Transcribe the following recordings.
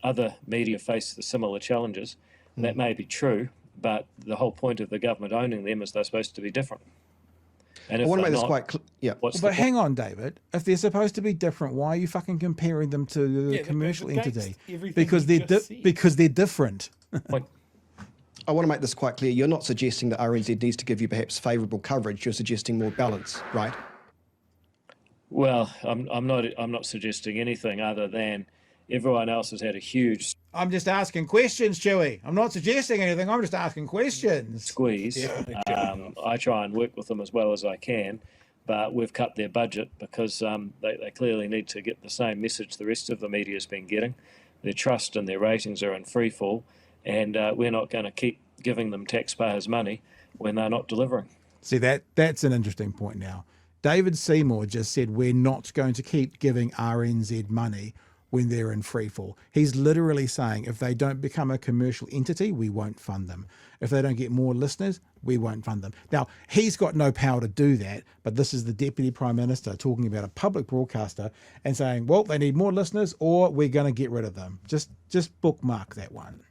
other media face the similar challenges. That may be true, but the whole point of the government owning them is they're supposed to be different. And I if want to they're make this not, quite clear. Yeah. But hang on, David. If they're supposed to be different, why are you fucking comparing them to the commercial entity? Because they're different. I want to make this quite clear. You're not suggesting that RNZ needs to give you perhaps favourable coverage. You're suggesting more balance, right? Well, I'm not suggesting anything other than everyone else has had a huge I'm just asking questions, Chewie. I'm not suggesting anything. I'm just asking questions. squeeze. I try and work with them as well as I can, but we've cut their budget because they clearly need to get the same message the rest of the media has been getting. Their trust and their ratings are in free fall, and we're not going to keep giving them taxpayers' money when they're not delivering. See, that's an interesting point now. David Seymour just said we're not going to keep giving RNZ money when they're in free fall. He's literally saying if they don't become a commercial entity, we won't fund them. If they don't get more listeners, we won't fund them. Now, he's got no power to do that, but this is the Deputy Prime Minister talking about a public broadcaster and saying, well, they need more listeners or we're going to get rid of them. Just bookmark that one.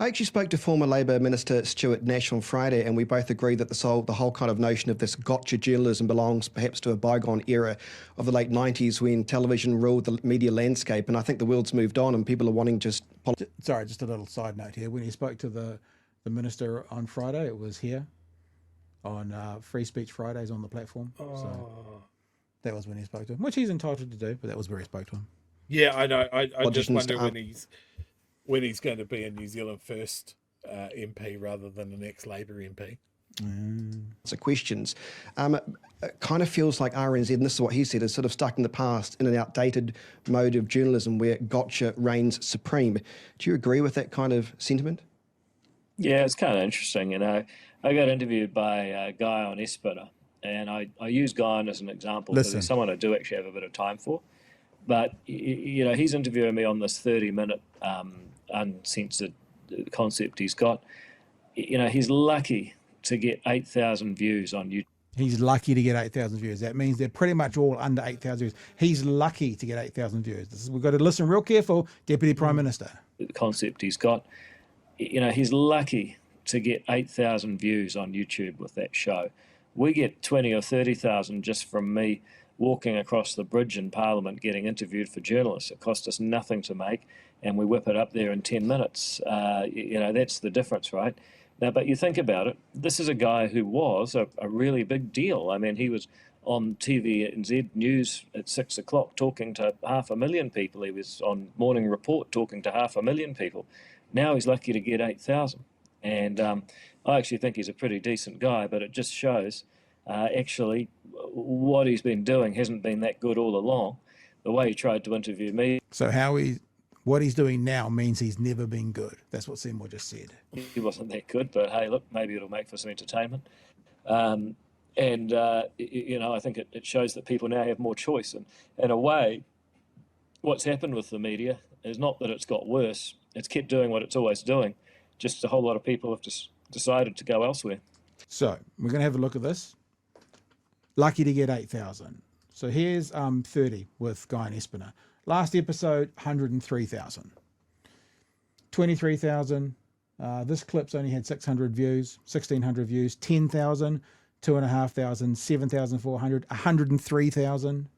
I actually spoke to former Labour Minister Stuart Nash on Friday, and we both agreed that the whole kind of notion of this gotcha journalism belongs perhaps to a bygone era of the late 90s when television ruled the media landscape, and I think the world's moved on and people are wanting just... Sorry, just a little side note here. When he spoke to the Minister on Friday, it was here on Free Speech Fridays on the platform. So that was when he spoke to him, which he's entitled to do, but that was where he spoke to him. Yeah, I know. I just wonder when he's going to be a New Zealand First MP rather than an ex-Labour MP. So questions. It kind of feels like RNZ, and this is what he said, is sort of stuck in the past in an outdated mode of journalism where gotcha reigns supreme. Do you agree with that kind of sentiment? Yeah, it's kind of interesting. You know, I got interviewed by Guyon Espiner, and I use Guyon as an example because he's someone I do actually have a bit of time for. But, you know, he's interviewing me on this 30-minute uncensored concept he's got. You know, he's lucky to get 8,000 views on YouTube. He's lucky to get 8,000 views. That means they're pretty much all under 8,000 views. He's lucky to get 8,000 views. We've got to listen real careful, Deputy Prime Minister. The concept he's got. You know, he's lucky to get 8,000 views on YouTube with that show. We get 20 or 30,000 just from me walking across the bridge in Parliament getting interviewed for journalists. It cost us nothing to make, and we whip it up there in 10 minutes. You know, that's the difference, right? Now, but you think about it, this is a guy who was a really big deal. I mean, he was on RNZ News at 6 o'clock talking to 500,000 people. He was on Morning Report talking to 500,000 people. Now he's lucky to get 8,000. And I actually think he's a pretty decent guy, but it just shows actually what he's been doing hasn't been that good all along. The way he tried to interview me. So what he's doing now means he's never been good. That's what Seymour just said. He wasn't that good, but hey, look, maybe it'll make for some entertainment. You know, I think it shows that people now have more choice. And in a way, what's happened with the media is not that it's got worse. It's kept doing what it's always doing. Just a whole lot of people have just decided to go elsewhere. So we're going to have a look at this. Lucky to get 8,000. So here's 30 with Guyon Espiner. Last episode, 103,000. 23,000. This clip's only had 600 views, 1,600 views, 10,000, 2,500, 7,400, 103,000,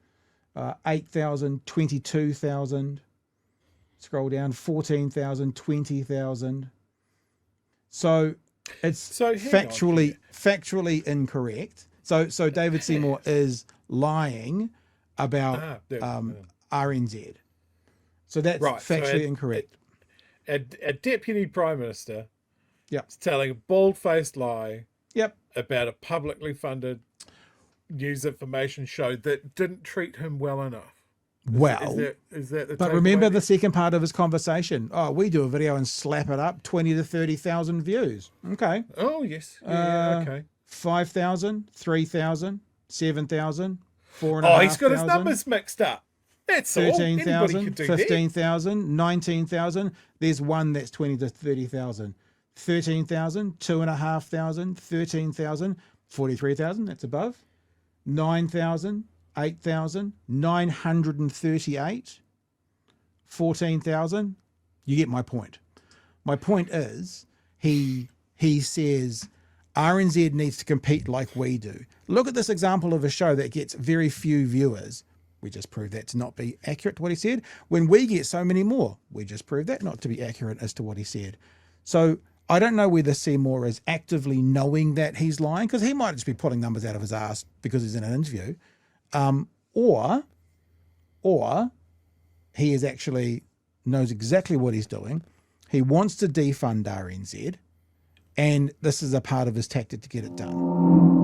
8,000, 22,000. Scroll down, 14,000, 20,000. So it's factually incorrect. So David Seymour is lying about RNZ. So that's factually incorrect. A Deputy Prime Minister is telling a bald-faced lie about a publicly funded news information show that didn't treat him well enough. Is that the but remember the second part of his conversation. Oh, we do a video and slap it up, 20 to 30,000 views. Okay. Oh, yes. Yeah, okay. 5,000, 3,000, 7,000, 4,500. Oh, he's got his numbers mixed up. That's 13,000, 15,000, 19,000. There's one that's 20 to 30,000. 13,000, 2,500, 13,000, 43,000, that's above. 9,000, 8,000, 938, 14,000, You get my point. My point is, he says RNZ needs to compete like we do. Look at this example of a show that gets very few viewers. We just proved that to not be accurate to what he said. When we get so many more, we just proved that not to be accurate as to what he said. So I don't know whether Seymour is actively knowing that he's lying, because he might just be pulling numbers out of his ass because he's in an interview, or he is actually knows exactly what he's doing. He wants to defund RNZ, and this is a part of his tactic to get it done.